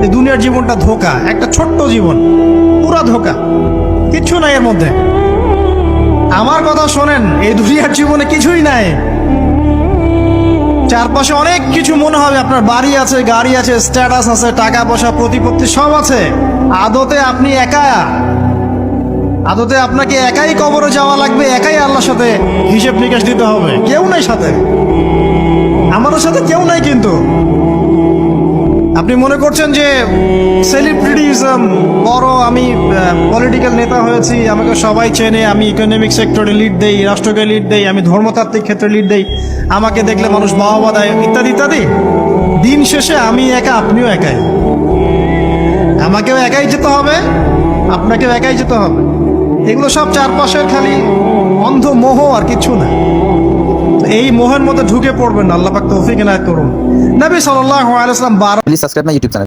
এই দুনিয়ার জীবনটা ধোঁকা, একটা ছোট্ট জীবন, পুরা ধোঁকা, কিচ্ছু নাই এর মধ্যে। আমার কথা শোনেন, এই দুনিয়ার জীবনে কিছুই নাই। চারপাশে অনেক কিছু মনে হবে, আপনার বাড়ি আছে, গাড়ি আছে, স্ট্যাটাস আছে, টাকা পয়সা, প্রতিপত্তি সব আছে। আদতে আপনি একা, আদতে আপনাকে একাই কবরে যাওয়া লাগবে, একাই আল্লাহর সাথে হিসেব নিকাশ দিতে হবে। কেউ নাই সাথে, আমাদের সাথে কেউ নাই। কিন্তু আপনি মনে করছেন যে সেলিব্রিটিজম, বড় আমি পলিটিক্যাল নেতা হয়েছি, আমাকে সবাই চেনে, আমি ইকোনমিক সেক্টরে লিড দেই, রাষ্ট্রকে লিড দেই, আমি ধর্মতাত্ত্বিক ক্ষেত্রে লিড দেই, আমাকে দেখলে মানুষ বাহবা দেয়, ইত্যাদি ইত্যাদি। দিন শেষে আমি একা, আপনিও একাই। আমাকেও একাই যেতে হবে, আপনাকেও একাই যেতে হবে। এগুলো সব চারপাশের খালি অন্ধ মোহ, আর কিছু না। এই মোহের মধ্যে ঢুকে পড়বেন না, আল্লাহ পাক তৌফিক এনায়েত করুন। নবী সাল্লাল্লাহু আলাইহি ওয়াসাল্লাম please subscribe my YouTube channel.